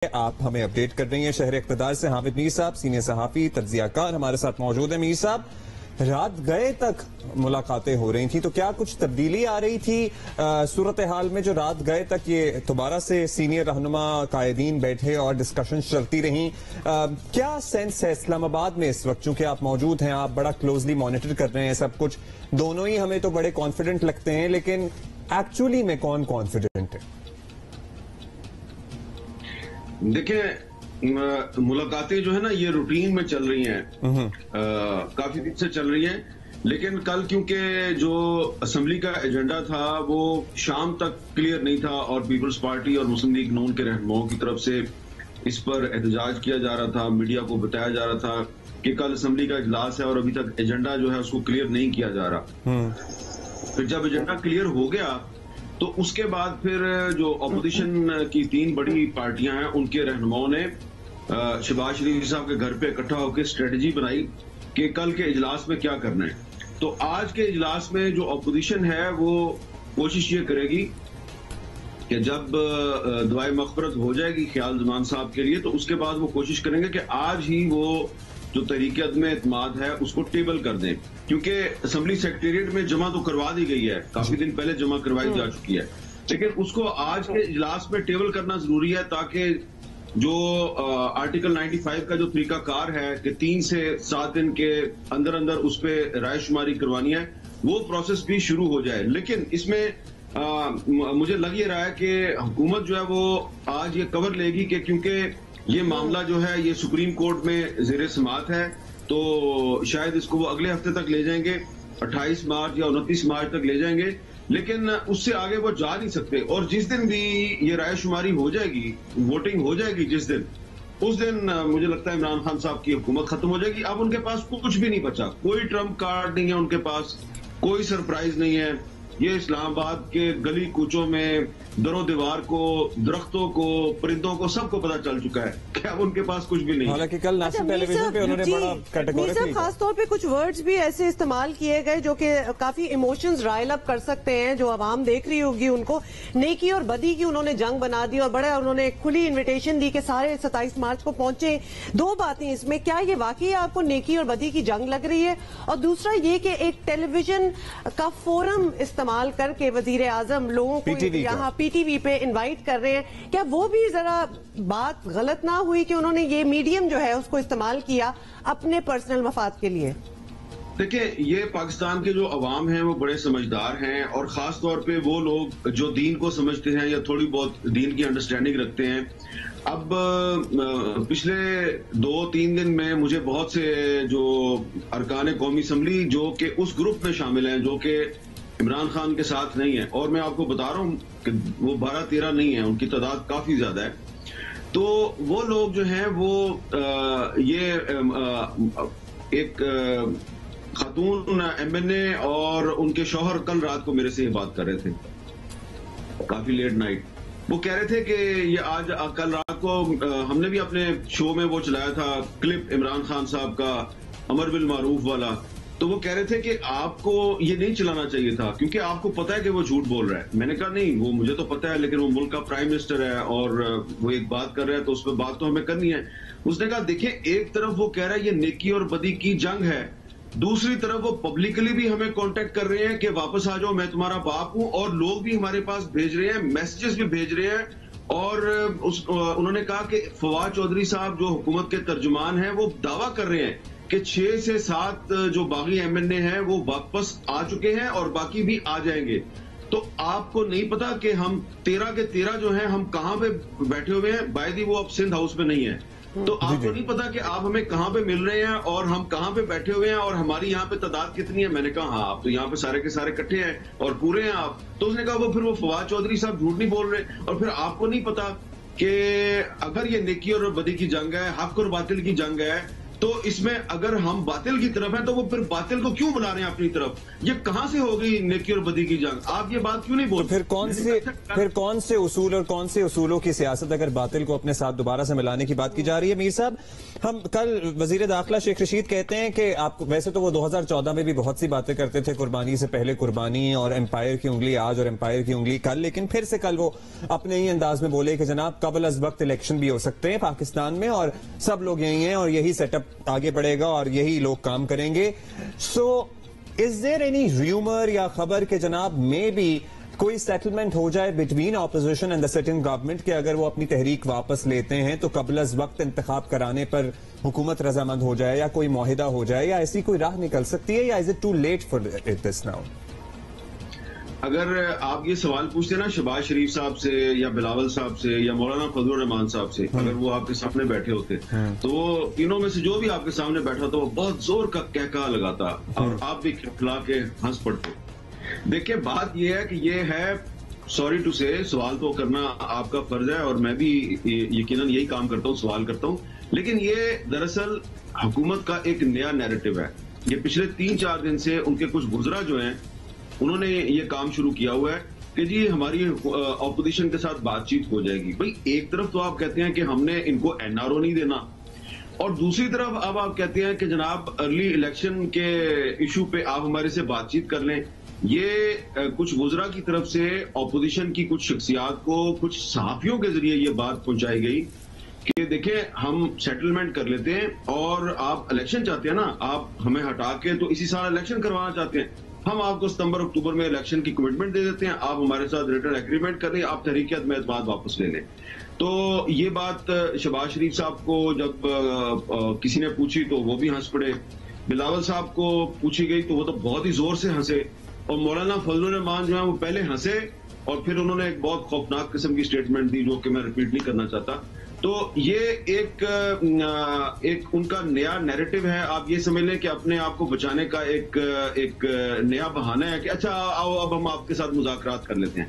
आप हमें अपडेट कर रही हैं शहर इक़्तिदार से। हामिद मीर साहब सीनियर सहाफ़ी तज्ज़ियाकार हमारे साथ मौजूद है। मीर साहब, रात गए तक मुलाकातें हो रही थी, तो क्या कुछ तब्दीली आ रही थी सूरत हाल में जो रात गए तक ये दोबारा से सीनियर रहनुमा कायदीन बैठे और डिस्कशन चलती रहीं? क्या सेंस है इस्लामाबाद में इस वक्त, चूंकि आप मौजूद हैं, आप बड़ा क्लोजली मॉनिटर कर रहे हैं सब कुछ, दोनों ही हमें तो बड़े कॉन्फिडेंट लगते हैं, लेकिन एक्चुअली में कौन कॉन्फिडेंट है? देखिए, मुलाकातें जो है ना ये रूटीन में चल रही हैं, काफी दिन से चल रही हैं, लेकिन कल क्योंकि जो असेंबली का एजेंडा था वो शाम तक क्लियर नहीं था और पीपल्स पार्टी और मुस्लिम लीग नून के रहनुमाओं की तरफ से इस पर एहतजाज किया जा रहा था, मीडिया को बताया जा रहा था कि कल असेंबली का इजलास है और अभी तक एजेंडा जो है उसको क्लियर नहीं किया जा रहा। फिर जब एजेंडा क्लियर हो गया तो उसके बाद फिर जो अपोजिशन की तीन बड़ी पार्टियां हैं उनके रहनुमाओं ने शहबाज शरीफ साहब के घर पे इकट्ठा होकर स्ट्रेटजी बनाई कि कल के इजलास में क्या करना है। तो आज के इजलास में जो अपोजिशन है वो कोशिश ये करेगी कि जब दुआए मग़फ़िरत हो जाएगी ख्याल जमान साहब के लिए, तो उसके बाद वो कोशिश करेंगे कि आज ही वो जो तहरीक अदम एतमाद है उसको टेबल कर दें, क्योंकि असेंबली सेक्रेटेरिएट में जमा तो करवा दी गई है, काफी दिन पहले जमा करवाई जा चुकी है, लेकिन उसको आज के इजलास में टेबल करना जरूरी है ताकि जो आर्टिकल 95 का जो तरीकाकार है कि 3 से 7 दिन के अंदर अंदर उस पर रायशुमारी करवानी है, वो प्रोसेस भी शुरू हो जाए। लेकिन इसमें मुझे लग ये रहा है कि हुकूमत जो है वो आज ये कवर लेगी कि क्योंकि ये मामला जो है ये सुप्रीम कोर्ट में ज़ेरे समाअत है, तो शायद इसको वो अगले हफ्ते तक ले जाएंगे, 28 मार्च या 29 मार्च तक ले जाएंगे, लेकिन उससे आगे वो जा नहीं सकते। और जिस दिन भी ये रायशुमारी हो जाएगी, वोटिंग हो जाएगी जिस दिन, उस दिन मुझे लगता है इमरान खान साहब की हुकूमत खत्म हो जाएगी। अब उनके पास कुछ भी नहीं बचा, कोई ट्रम्प कार्ड नहीं है उनके पास, कोई सरप्राइज नहीं है। ये इस्लामाबाद के गली कूचों में दरो दीवार को, दरख्तों को, परिंदों को सबको पता चल चुका है कि अब उनके पास कुछ भी नहीं। हालांकि कल नेशनल टेलीविजन पे उन्होंने बड़ा कैटेगोरिकली खास तौर पे कुछ वर्ड्स भी ऐसे इस्तेमाल किए गए जो कि काफी इमोशंस रायल अप कर सकते हैं, जो आवाम देख रही होगी उनको। नेकी और बदी की उन्होंने जंग बना दी और बड़ा उन्होंने एक खुली इन्विटेशन दी कि सारे 27 मार्च को पहुंचे। दो बातें इसमें, क्या ये वाकई आपको नेकी और बदी की जंग लग रही है? और दूसरा ये कि एक टेलीविजन का फोरम इस्तेमाल करके वजीर आजम लोगों को यहाँ पीटीवी पे इनवाइट कर रहे हैं, क्या वो भी जरा बात गलत ना हुई कि उन्होंने ये मीडियम जो है उसको इस्तेमाल किया अपने पर्सनल मफाद के लिए? देखिए, ये पाकिस्तान के जो अवाम हैं वो बड़े समझदार हैं और खास तौर पे वो लोग जो दीन को समझते हैं या थोड़ी बहुत दीन की अंडरस्टैंडिंग रखते हैं। अब पिछले 2-3 दिन में मुझे बहुत से जो अरकान कौमी असम्बली जो कि उस ग्रुप में शामिल हैं जो कि इमरान खान के साथ नहीं है, और मैं आपको बता रहा हूं कि वो 12-13 नहीं है, उनकी तादाद काफी ज्यादा है, तो वो लोग जो हैं वो एक खातून एमएनए और उनके शौहर कल रात को मेरे से ये बात कर रहे थे, काफी लेट नाइट। वो कह रहे थे कि ये आज कल रात को हमने भी अपने शो में वो चलाया था क्लिप इमरान खान साहब का अमर बिल मारूफ वाला, तो वो कह रहे थे कि आपको ये नहीं चलाना चाहिए था क्योंकि आपको पता है कि वो झूठ बोल रहा है। मैंने कहा नहीं, वो मुझे तो पता है, लेकिन वो मुल्क का प्राइम मिनिस्टर है और वो एक बात कर रहा है तो उस पर बात तो हमें करनी है। उसने कहा देखिए, एक तरफ वो कह रहा है ये नेकी और बदी की जंग है, दूसरी तरफ वो पब्लिकली भी हमें कांटेक्ट कर रहे हैं कि वापस आ जाओ, मैं तुम्हारा बाप हूं, और लोग भी हमारे पास भेज रहे हैं, मैसेजेस भी भेज रहे हैं। और उन्होंने कहा कि फवाद चौधरी साहब जो हुकूमत के तर्जुमान हैं वो दावा कर रहे हैं कि 6 से 7 जो बागी एमएनए हैं वो वापस आ चुके हैं और बाकी भी आ जाएंगे। तो आपको नहीं पता कि हम 13 के 13 जो हैं हम कहां पे बैठे हुए हैं? बायदी वो अब सिंध हाउस में नहीं है, तो आपको नहीं पता कि आप हमें कहां पे मिल रहे हैं और हम कहां पे बैठे हुए हैं और हमारी यहाँ पे तादाद कितनी है। मैंने कहा हाँ, आप तो यहाँ पे सारे के सारे इकट्ठे हैं और पूरे हैं आप। तो उसने कहा वो फवाद चौधरी साहब झूठ नहीं बोल रहे, और फिर आपको नहीं पता कि अगर ये नेकी और बदी की जंग है, हक और बातिल की जंग है, तो इसमें अगर हम बातिल की तरफ हैं तो वो फिर बातिल को क्यों बुला रहे हैं अपनी तरफ? ये कहां से हो गई नेकी और बदी की जंग? आप ये बात क्यों नहीं बोलते? तो फिर कौन से उसूल और कौन से उसूलों की सियासत अगर बातिल को अपने साथ दोबारा से मिलाने की बात की जा रही है? मीर साहब, हम कल वजीर दाखिला शेख रशीद कहते हैं कि आप वैसे तो वो 2014 में भी बहुत सी बातें करते थे, कुर्बानी से पहले कुर्बानी और एम्पायर की उंगली आज और एम्पायर की उंगली कल, लेकिन फिर से कल वो अपने ही अंदाज में बोले कि जनाब कबल अज वक्त इलेक्शन भी हो सकते हैं पाकिस्तान में और सब लोग यही हैं और यही सेटअप आगे बढ़ेगा और यही लोग काम करेंगे। So is there any rumour या खबर के जनाब मे बी कोई सेटलमेंट हो जाए between opposition and the sitting government के अगर वो अपनी तहरीक वापस लेते हैं तो कबल अज वक्त इंतखाब कराने पर हुकूमत रजामंद हो जाए या कोई मुआहिदा हो जाए, या ऐसी कोई राह निकल सकती है, या is it too late for this now? अगर आप ये सवाल पूछते हैं ना शहबाज शरीफ साहब से या बिलावल साहब से या मौलाना फजलुर रहमान साहब से, अगर वो आपके सामने बैठे होते तो वो तीनों में से जो भी आपके सामने बैठा तो वो बहुत जोर का कहका लगाता और आप भी खिलखिला के हंस पड़ते। देखिए, बात ये है कि ये है, सॉरी टू से, सवाल तो करना आपका फर्ज है और मैं भी यकीनन यही काम करता हूँ, सवाल करता हूँ, लेकिन ये दरअसल हुकूमत का एक नया नैरेटिव है। ये पिछले 3-4 दिन से उनके कुछ गुजरा जो हैं उन्होंने ये काम शुरू किया हुआ है कि जी हमारी ऑपोजिशन के साथ बातचीत हो जाएगी। भाई, एक तरफ तो आप कहते हैं कि हमने इनको एनआरओ नहीं देना और दूसरी तरफ अब आप कहते हैं कि जनाब अर्ली इलेक्शन के इशू पे आप हमारे से बातचीत कर लें। ये कुछ गुजरा की तरफ से ऑपोजिशन की कुछ शख्सियात को कुछ सहाफियों के जरिए ये बात पहुंचाई गई कि देखिए हम सेटलमेंट कर लेते हैं और आप इलेक्शन चाहते हैं ना, आप हमें हटा के तो इसी साल इलेक्शन करवाना चाहते हैं, हम आपको सितंबर अक्टूबर में इलेक्शन की कमिटमेंट दे देते हैं, आप हमारे साथ रिटर्न एग्रीमेंट कर लें, आप तहरीक एतमाद वापस ले लें। तो ये बात शहबाज शरीफ साहब को जब किसी ने पूछी तो वो भी हंस पड़े, बिलावल साहब को पूछी गई तो वो तो बहुत ही जोर से हंसे, और मौलाना फजलुर रहमान जो है वो पहले हंसे और फिर उन्होंने एक बहुत खौफनाक किस्म की स्टेटमेंट दी जो कि मैं रिपीट नहीं करना चाहता। तो ये एक उनका नया नैरेटिव है। आप ये समझ लें कि अपने आप को बचाने का एक नया बहाना है कि अच्छा आओ अब हम आपके साथ मुज़ाकरात कर लेते हैं।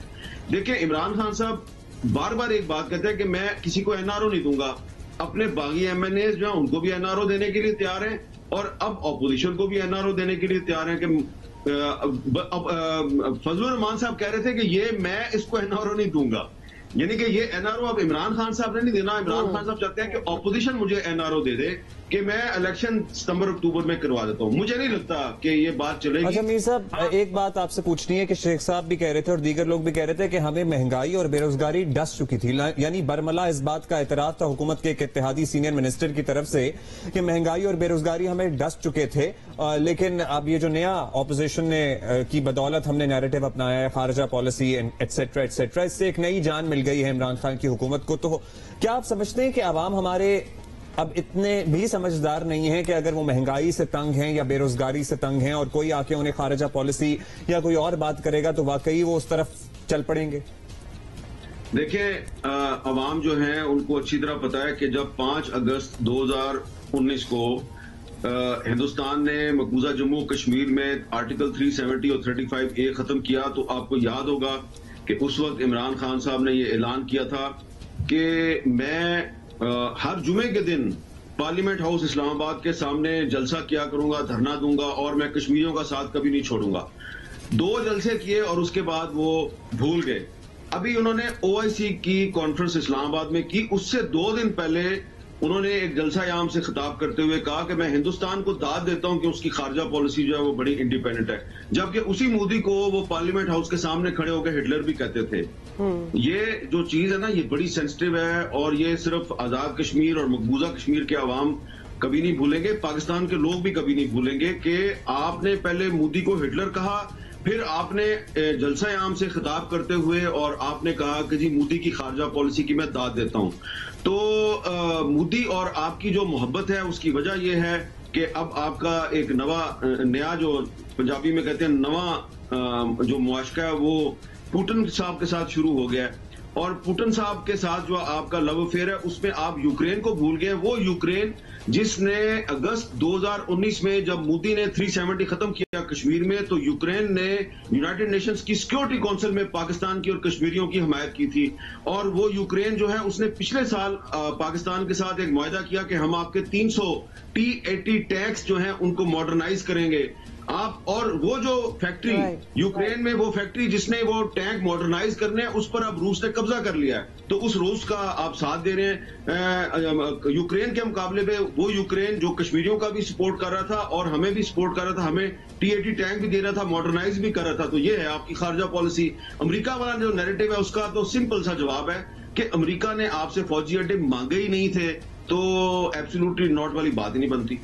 देखिए, इमरान खान साहब बार बार एक बात कहते हैं कि मैं किसी को एनआरओ नहीं दूंगा, अपने बागी एमएनए जो है उनको भी एनआरओ देने के लिए तैयार हैं और अब ऑपोजिशन को भी एनआरओ देने के लिए तैयार हैं कि फजलुर रहमान साहब कह रहे थे कि ये मैं इसको एनआरओ नहीं दूंगा, यानी कि ये एनआरओ अब इमरान खान साहब ने नहीं देना। इमरान खान साहब चाहते हैं कि ऑपोजिशन मुझे एनआरओ दे दे कि मैं इलेक्शन सितंबर अक्टूबर में करवा देता हूं। मुझे नहीं लगता कि ये बात चलेगी। अच्छा मीर साहब, एक बात आपसे पूछनी है कि शेख साहब भी कह रहे थे और दीगर लोग भी कह रहे थे कि हमें महंगाई और बेरोजगारी डस चुकी थी, यानी बरमला इस बात का एतराफ था हुकूमत के एक इत्तेहादी सीनियर मिनिस्टर की तरफ से कि महंगाई और बेरोजगारी हमें डस चुके थे, लेकिन अब ये जो नया ऑपोजिशन ने की बदौलत हमने नैरेटिव अपनाया है, खारजा पॉलिसी एटसेट्रा एटसेट्रा, इससे एक नई जान मिल गई है इमरान खान की हुकूमत को। तो क्या आप समझते हैं कि आवाम हमारे अब इतने भी समझदार नहीं है कि अगर वो महंगाई से तंग हैं या बेरोजगारी से तंग हैं और कोई आके उन्हें खारजा पॉलिसी या कोई और बात करेगा तो वाकई वो उस तरफ चल पड़ेंगे? देखिए, अवाम जो है उनको अच्छी तरह पता है कि जब 5 अगस्त 2019 को हिंदुस्तान ने मकबूजा जम्मू कश्मीर में आर्टिकल 370 और 35A खत्म किया तो आपको याद होगा कि उस वक्त इमरान खान साहब ने यह ऐलान किया था कि मैं हर जुमे के दिन पार्लियामेंट हाउस इस्लामाबाद के सामने जलसा किया करूंगा, धरना दूंगा और मैं कश्मीरियों का साथ कभी नहीं छोड़ूंगा। 2 जलसे किए और उसके बाद वो भूल गए। अभी उन्होंने OIC की कॉन्फ्रेंस इस्लामाबाद में की, उससे 2 दिन पहले उन्होंने एक जलसा याम से खिताब करते हुए कहा कि मैं हिंदुस्तान को दाद देता हूं कि उसकी खारजा पॉलिसी जो है वो बड़ी इंडिपेंडेंट है, जबकि उसी मोदी को वो पार्लियामेंट हाउस के सामने खड़े होकर हिटलर भी कहते थे। ये जो चीज है ना, ये बड़ी सेंसिटिव है और ये सिर्फ आजाद कश्मीर और मकबूजा कश्मीर के अवाम कभी नहीं भूलेंगे, पाकिस्तान के लोग भी कभी नहीं भूलेंगे कि आपने पहले मोदी को हिटलर कहा, फिर आपने जलसा आम से खिताब करते हुए और आपने कहा कि जी मोदी की खारजा पॉलिसी की मैं दाद देता हूं। तो मोदी और आपकी जो मोहब्बत है उसकी वजह यह है कि अब आपका एक नया जो पंजाबी में कहते हैं नवा जो मुआशका है वो पुतिन साहब के साथ शुरू हो गया है और पुतिन साहब के साथ जो आपका लव अफेयर है उसमें आप यूक्रेन को भूल गए। वो यूक्रेन जिसने अगस्त 2019 में जब मोदी ने 370 खत्म किया कश्मीर में, तो यूक्रेन ने यूनाइटेड नेशंस की सिक्योरिटी काउंसिल में पाकिस्तान की और कश्मीरियों की हमायत की थी। और वो यूक्रेन जो है उसने पिछले साल पाकिस्तान के साथ एक मुआहदा किया कि हम आपके 300 T-80 टैंक्स जो हैं उनको मॉडर्नाइज करेंगे आप। और वो जो फैक्ट्री यूक्रेन में, वो फैक्ट्री जिसने वो टैंक मॉडर्नाइज करने हैं उस पर अब रूस ने कब्जा कर लिया है। तो उस रूस का आप साथ दे रहे हैं यूक्रेन के मुकाबले में। वो यूक्रेन जो कश्मीरियों का भी सपोर्ट कर रहा था और हमें भी सपोर्ट कर रहा था, हमें T-80 टैंक भी दे रहा था, मॉडर्नाइज भी कर रहा था। तो ये है आपकी खारजा पॉलिसी। अमेरिका वाला जो नैरेटिव है उसका तो सिंपल सा जवाब है कि अमेरिका ने आपसे फौजी अड्डे मांगे ही नहीं थे, तो एब्सोल्युटली नॉट वाली बात ही नहीं बनती।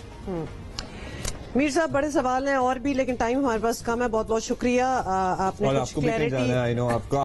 मीर साहब, बड़े सवाल हैं और भी, लेकिन टाइम हमारे पास कम है। बहुत बहुत शुक्रिया, आपने और कुछ आपको भी कहीं क्लैरिटी जाना है, आई नो आपका